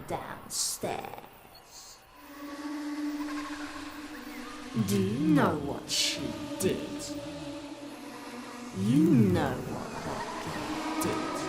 downstairs. Do you know what she did? You know what that girl did.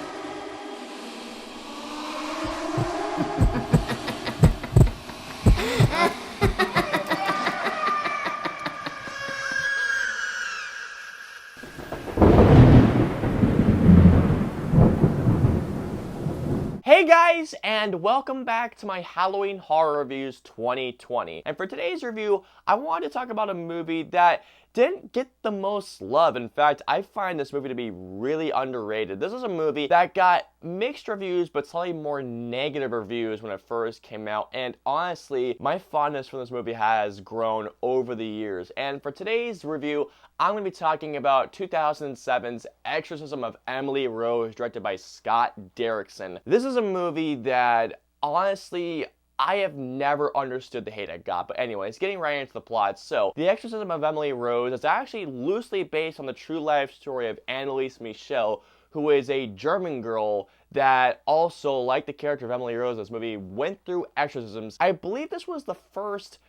Hey guys, and welcome back to my Halloween Horror Reviews 2020. And for today's review, I wanted to talk about a movie that didn't get the most love. In fact, I find this movie to be really underrated. This is a movie that got mixed reviews, but slightly more negative reviews when it first came out. And honestly, my fondness for this movie has grown over the years. And for today's review, I'm going to be talking about 2007's Exorcism of Emily Rose, directed by Scott Derrickson. This is a movie that, honestly, I have never understood the hate it got. But anyways, getting right into the plot. So, The Exorcism of Emily Rose is actually loosely based on the true life story of Anneliese Michel, who is a German girl that also, like the character of Emily Rose in this movie, went through exorcisms. I believe this was the first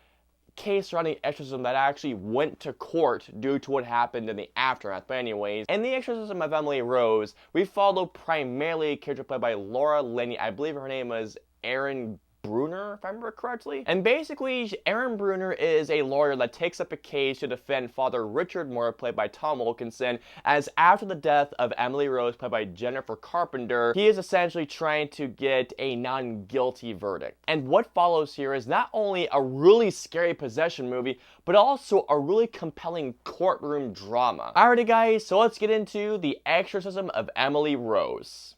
case surrounding exorcism that actually went to court due to what happened in the aftermath. But anyways, in The Exorcism of Emily Rose, we follow primarily a character played by Laura Linney. I believe her name was Erin Brunner, if I remember correctly. And basically, Erin Brunner is a lawyer that takes up a case to defend Father Richard Moore, played by Tom Wilkinson, as after the death of Emily Rose, played by Jennifer Carpenter, he is essentially trying to get a non-guilty verdict. And what follows here is not only a really scary possession movie, but also a really compelling courtroom drama. Alrighty guys, so let's get into The Exorcism of Emily Rose.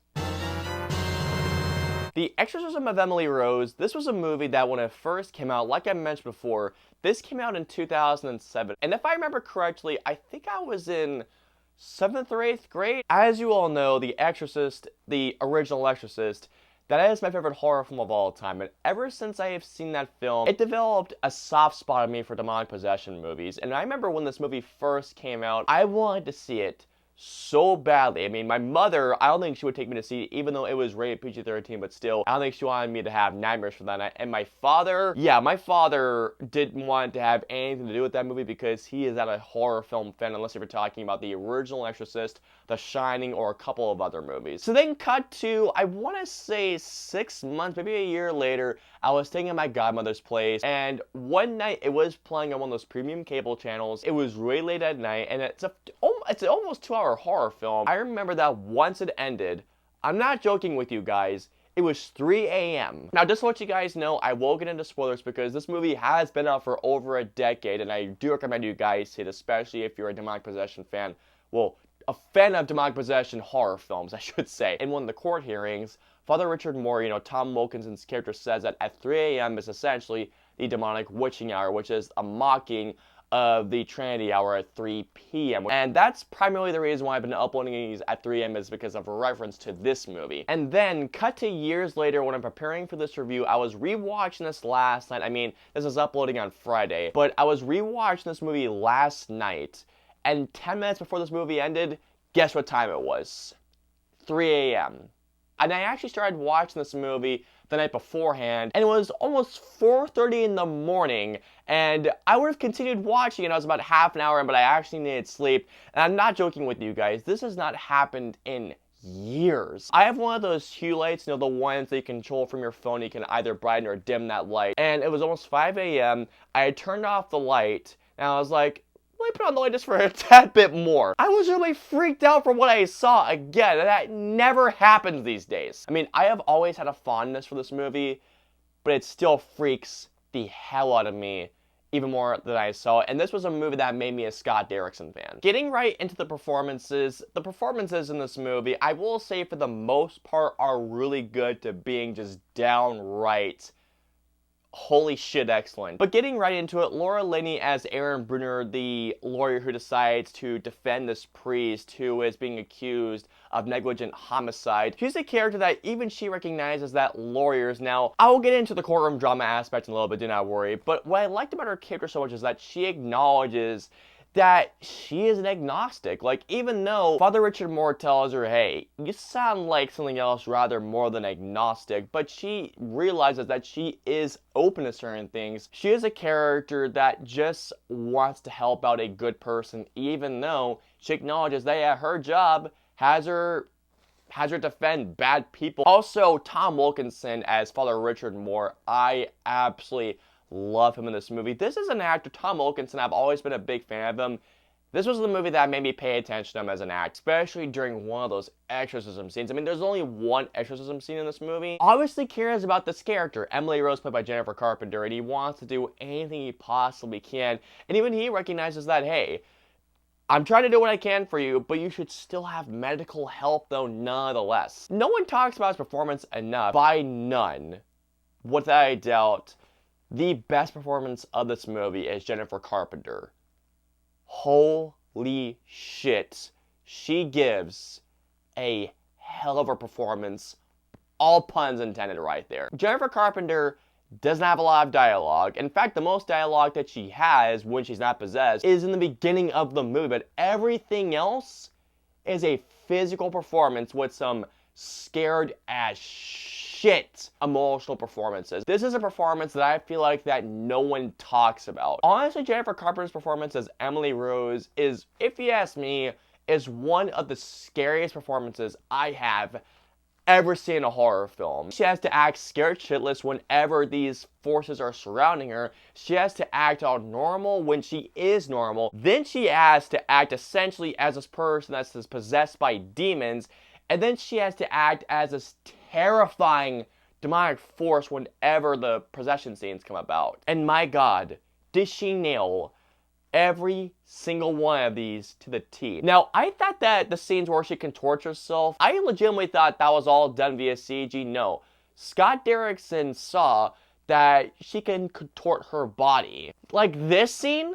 The Exorcism of Emily Rose, this was a movie that when it first came out, like I mentioned before, this came out in 2007. And if I remember correctly, I think I was in 7th or 8th grade. As you all know, The Exorcist, the original Exorcist, that is my favorite horror film of all time. And ever since I have seen that film, it developed a soft spot in me for demonic possession movies. And I remember when this movie first came out, I wanted to see it so badly. I mean, my mother, I don't think she would take me to see it, even though it was rated PG-13, but still, I don't think she wanted me to have nightmares for that night. And my father, my father didn't want to have anything to do with that movie because he is not a horror film fan, unless you're talking about the original Exorcist, The Shining, or a couple of other movies. So then cut to, I want to say 6 months, maybe a year later, I was staying at my godmother's place, and one night it was playing on one of those premium cable channels. It was really late at night, and it's an almost 2-hour horror film. I remember that once it ended, I'm not joking with you guys, it was 3 a.m. Now, just to let you guys know, I will get into spoilers because this movie has been out for over a decade, and I do recommend you guys see it, especially if you're a demonic possession fan. Well, a fan of demonic possession horror films, I should say. In one of the court hearings, Father Richard Moore, Tom Wilkinson's character, says that at 3 a.m. is essentially the demonic witching hour, which is a mocking of the Trinity hour at 3 p.m. And that's primarily the reason why I've been uploading these at 3 a.m. is because of a reference to this movie. And then, cut to years later, when I'm preparing for this review, I was rewatching this last night. I mean, this is uploading on Friday, but I was rewatching this movie last night, and 10 minutes before this movie ended, guess what time it was? 3 a.m. And I actually started watching this movie the night beforehand, and it was almost 4:30 in the morning, and I would have continued watching it. I was about half an hour in, but I actually needed sleep, and I'm not joking with you guys. This has not happened in years. I have one of those hue lights, the ones that you control from your phone. You can either brighten or dim that light, and it was almost 5 a.m. I had turned off the light, and I was like, let me put on the light just for a tad bit more. I was really freaked out from what I saw again, and that never happens these days. I mean, I have always had a fondness for this movie, but it still freaks the hell out of me even more than I saw it. And this was a movie that made me a Scott Derrickson fan. Getting right into the performances in this movie, I will say for the most part are really good to being just downright holy shit excellent. But getting right into it, Laura Linney as Erin Brunner, the lawyer who decides to defend this priest who is being accused of negligent homicide. She's a character that even she recognizes that lawyers, now I will get into the courtroom drama aspect in a little bit, do not worry, but what I liked about her character so much is that she acknowledges that she is an agnostic. Like, even though Father Richard Moore tells her, hey, you sound like something else rather more than agnostic, but she realizes that she is open to certain things. She is a character that just wants to help out a good person, even though she acknowledges that, yeah, her job has her defend bad people. Also, Tom Wilkinson as Father Richard Moore, I absolutely love him in this movie. This is an actor, Tom Wilkinson, I've always been a big fan of him. This was the movie that made me pay attention to him as an actor, especially during one of those exorcism scenes. I mean, there's only one exorcism scene in this movie. Obviously cares about this character, Emily Rose, played by Jennifer Carpenter, and he wants to do anything he possibly can. And even he recognizes that, hey, I'm trying to do what I can for you, but you should still have medical help, though, nonetheless. No one talks about his performance enough. By none, without a doubt, the best performance of this movie is Jennifer Carpenter. Holy shit. She gives a hell of a performance. All puns intended right there. Jennifer Carpenter doesn't have a lot of dialogue. In fact, the most dialogue that she has when she's not possessed is in the beginning of the movie, but everything else is a physical performance with some scared as shit emotional performances. This is a performance that I feel like that no one talks about. Honestly, Jennifer Carpenter's performance as Emily Rose is, if you ask me, is one of the scariest performances I have ever seen a horror film. She has to act scared shitless whenever these forces are surrounding her. She has to act all normal when she is normal. Then she has to act essentially as this person that's possessed by demons. And then she has to act as this terrifying demonic force whenever the possession scenes come about. And my God, did she nail every single one of these to the T. Now, I thought that the scenes where she contorts herself, I legitimately thought that was all done via CG. No. Scott Derrickson saw that she can contort her body. Like this scene?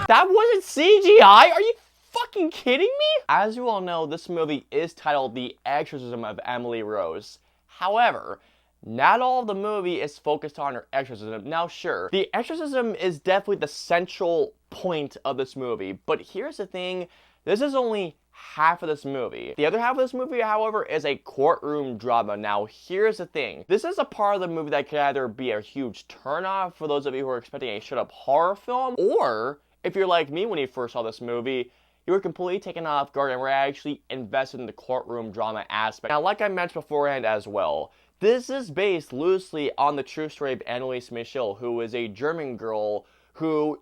That wasn't CGI? Are you fucking kidding me? As you all know, this movie is titled The Exorcism of Emily Rose. However, not all of the movie is focused on her exorcism. Now, sure, the exorcism is definitely the central point of this movie, but here's the thing, this is only half of this movie. The other half of this movie, however, is a courtroom drama. Now, here's the thing, this is a part of the movie that could either be a huge turnoff for those of you who are expecting a straight-up horror film, or if you're like me when you first saw this movie, you were completely taken off guard and were actually invested in the courtroom drama aspect. Now, like I mentioned beforehand as well, this is based loosely on the true story of Anneliese Michel, who is a German girl who,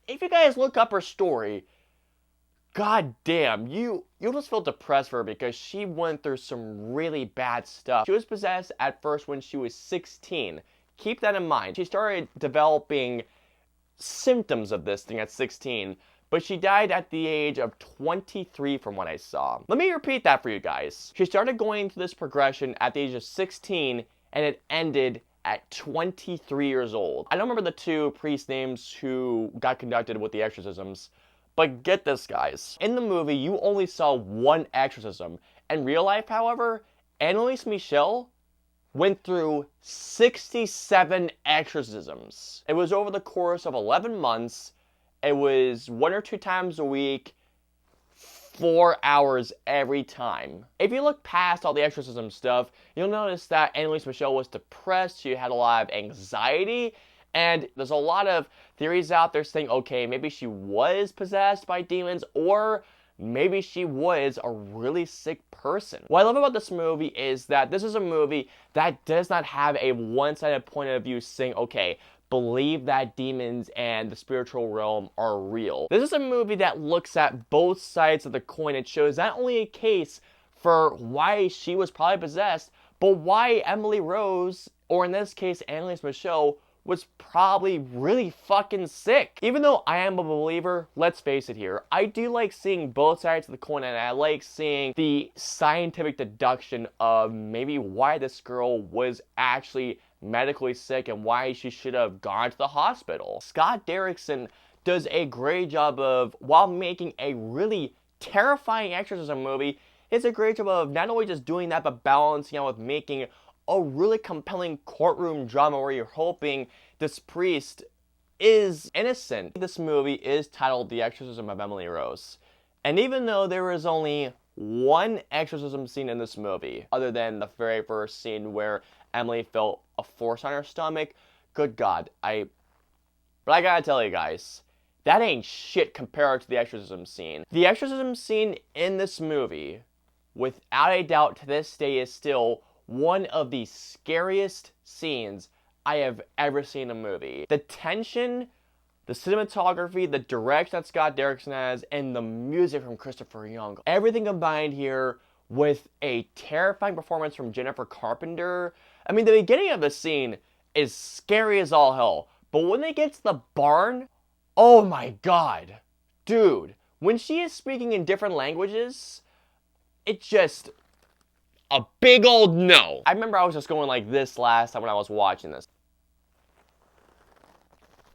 if you guys look up her story, god damn, you'll just feel depressed for her because she went through some really bad stuff. She was possessed at first when she was 16. Keep that in mind. She started developing symptoms of this thing at 16, but she died at the age of 23 from what I saw. Let me repeat that for you guys. She started going through this progression at the age of 16, and it ended at 23 years old. I don't remember the two priest names who got conducted with the exorcisms, but get this, guys. In the movie, you only saw one exorcism. In real life, however, Anneliese Michel went through 67 exorcisms. It was over the course of 11 months. It was 1 or 2 times a week, 4 hours every time. If you look past all the exorcism stuff, you'll notice that Anneliese Michel was depressed, she had a lot of anxiety, and there's a lot of theories out there saying, okay, maybe she was possessed by demons, or maybe she was a really sick person. What I love about this movie is that this is a movie that does not have a one-sided point of view saying, okay, believe that demons and the spiritual realm are real. This is a movie that looks at both sides of the coin. It shows not only a case for why she was probably possessed, but why Emily Rose, or in this case, Anneliese Michel, was probably really fucking sick. Even though I am a believer, let's face it here, I do like seeing both sides of the coin, and I like seeing the scientific deduction of maybe why this girl was actually medically sick and why she should have gone to the hospital. Scott Derrickson does a great job of, while making a really terrifying exorcism movie, it's a great job of not only just doing that, but balancing out with making a really compelling courtroom drama where you're hoping this priest is innocent. This movie is titled The Exorcism of Emily Rose. And even though there is only one exorcism scene in this movie, other than the very first scene where Emily felt a force on her stomach, good God, but I gotta tell you guys, that ain't shit compared to the exorcism scene. The exorcism scene in this movie, without a doubt to this day, is still one of the scariest scenes I have ever seen in a movie. The tension, the cinematography, the direction that Scott Derrickson has, and the music from Christopher Young. Everything combined here with a terrifying performance from Jennifer Carpenter. I mean, the beginning of the scene is scary as all hell. But when they get to the barn, oh my God. Dude, when she is speaking in different languages, it's just a big old no. I remember I was just going like this last time when I was watching this.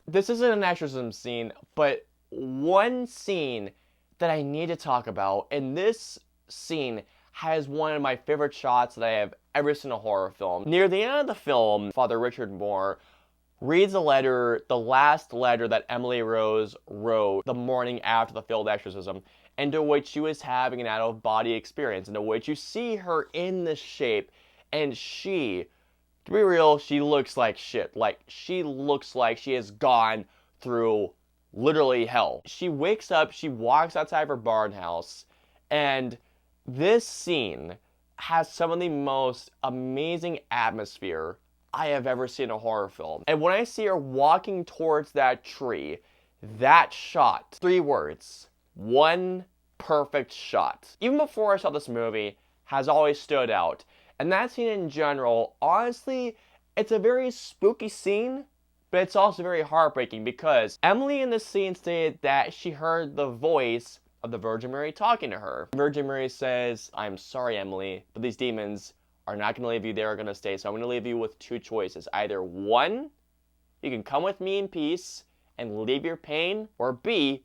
This isn't an exorcism scene, but one scene that I need to talk about, and this scene has one of my favorite shots that I have ever seen in a horror film. Near the end of the film, Father Richard Moore reads a letter, the last letter that Emily Rose wrote the morning after the failed exorcism, into which she was having an out-of-body experience, into which you see her in this shape, and she, to be real, she looks like shit. Like, she looks like she has gone through literally hell. She wakes up, she walks outside of her barn house, and this scene has some of the most amazing atmosphere I have ever seen in a horror film. And when I see her walking towards that tree, that shot, 3 words, one perfect shot. Even before I saw this movie, has always stood out. And that scene in general, honestly, it's a very spooky scene, but it's also very heartbreaking because Emily in this scene stated that she heard the voice of the Virgin Mary talking to her. Virgin Mary says, "I'm sorry, Emily, but these demons are not going to leave you. They're going to stay. So I'm going to leave you with 2 choices. Either 1, you can come with me in peace and leave your pain, or B,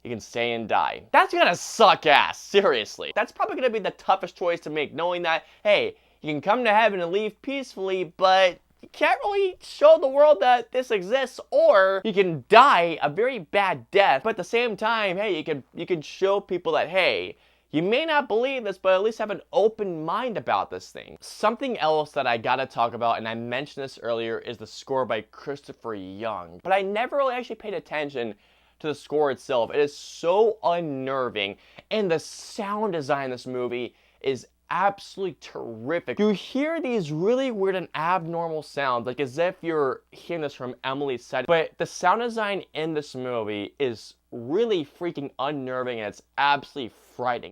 you can stay and die." That's gonna suck ass, seriously. That's probably gonna be the toughest choice to make, knowing that, hey, you can come to heaven and leave peacefully, but you can't really show the world that this exists, or you can die a very bad death, but at the same time, hey, you can show people that, hey, you may not believe this, but at least have an open mind about this thing. Something else that I gotta talk about, and I mentioned this earlier, is the score by Christopher Young. But I never really actually paid attention to the score itself. It is so unnerving, and the sound design in this movie is absolutely terrific. You hear these really weird and abnormal sounds, like as if you're hearing this from Emily's side, but the sound design in this movie is really freaking unnerving, and it's absolutely frightening.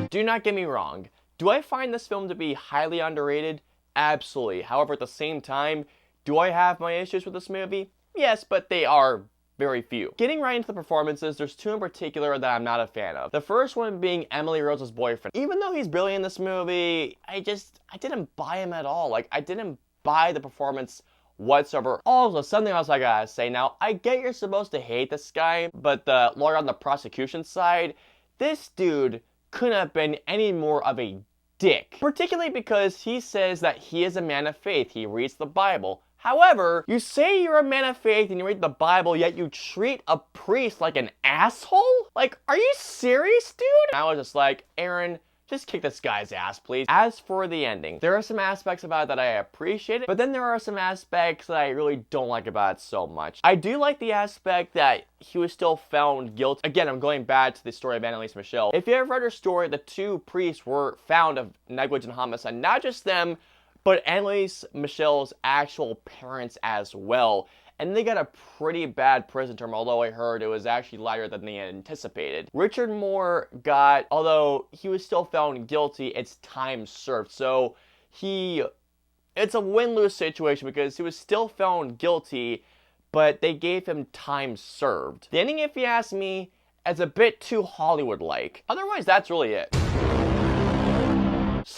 Do not get me wrong. Do I find this film to be highly underrated? Absolutely. However, at the same time, do I have my issues with this movie? Yes, but they are very few. Getting right into the performances, there's 2 in particular that I'm not a fan of. The first one being Emily Rose's boyfriend. Even though he's brilliant in this movie, I didn't buy him at all. Like, I didn't buy the performance whatsoever. Also, something else I gotta say. Now, I get you're supposed to hate this guy, but the lawyer on the prosecution side, this dude couldn't have been any more of a dick. Particularly because he says that he is a man of faith. He reads the Bible. However, you say you're a man of faith and you read the Bible, yet you treat a priest like an asshole? Like, are you serious, dude? And I was just like, Aaron, just kick this guy's ass, please. As for the ending, there are some aspects about it that I appreciate, but then there are some aspects that I really don't like about it so much. I do like the aspect that he was still found guilty. Again, I'm going back to the story of Annalise Michel. If you ever read her story, the 2 priests were found of negligent homicide. Not just them, but Annalise Michel's actual parents as well. And they got a pretty bad prison term, although I heard it was actually lighter than they had anticipated. Richard Moore got, although he was still found guilty, it's time served. So it's a win-lose situation because he was still found guilty, but they gave him time served. The ending, if you ask me, is a bit too Hollywood-like. Otherwise, that's really it.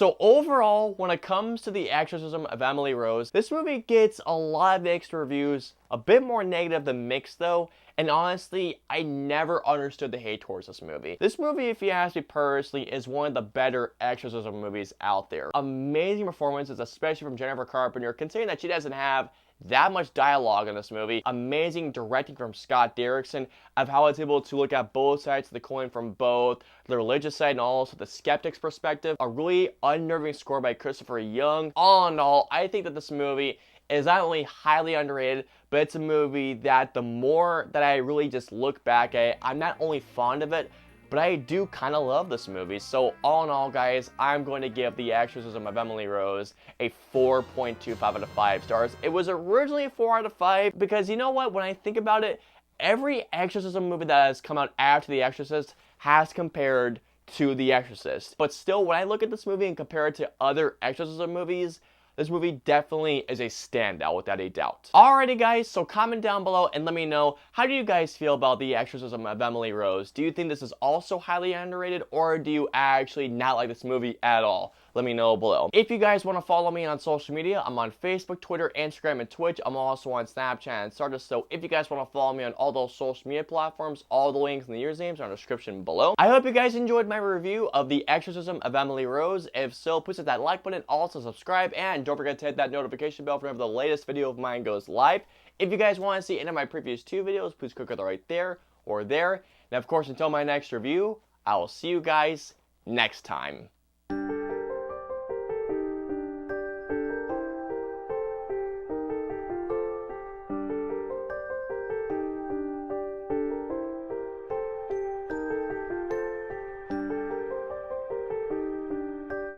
So overall, when it comes to The Exorcism of Emily Rose, this movie gets a lot of mixed reviews, a bit more negative than mixed though, and honestly, I never understood the hate towards this movie. This movie, if you ask me personally, is one of the better exorcism movies out there. Amazing performances, especially from Jennifer Carpenter, considering that she doesn't have that much dialogue in this movie. Amazing directing from Scott Derrickson of how it's able to look at both sides of the coin from both the religious side and also the skeptic's perspective. A really unnerving score by Christopher Young. All in all, I think that this movie is not only highly underrated, but it's a movie that the more that I really just look back at it, I'm not only fond of it, but I do kind of love this movie. So all in all, guys, I'm going to give The Exorcism of Emily Rose a 4.25 out of 5 stars. It was originally a 4 out of 5 because you know what? When I think about it, every exorcism movie that has come out after The Exorcist has compared to The Exorcist. But still, when I look at this movie and compare it to other exorcism movies, this movie definitely is a standout without a doubt. Alrighty guys, so comment down below and let me know, how do you guys feel about The Exorcism of Emily Rose? Do you think this is also highly underrated, or do you actually not like this movie at all? Let me know below. If you guys want to follow me on social media, I'm on Facebook, Twitter, Instagram, and Twitch. I'm also on Snapchat and Stardust, so if you guys want to follow me on all those social media platforms, all the links and the usernames are in the description below. I hope you guys enjoyed my review of The Exorcism of Emily Rose. If so, please hit that like button, also subscribe, and don't forget to hit that notification bell for whenever the latest video of mine goes live. If you guys want to see any of my previous 2 videos, please click either right there or there. And of course, until my next review, I will see you guys next time.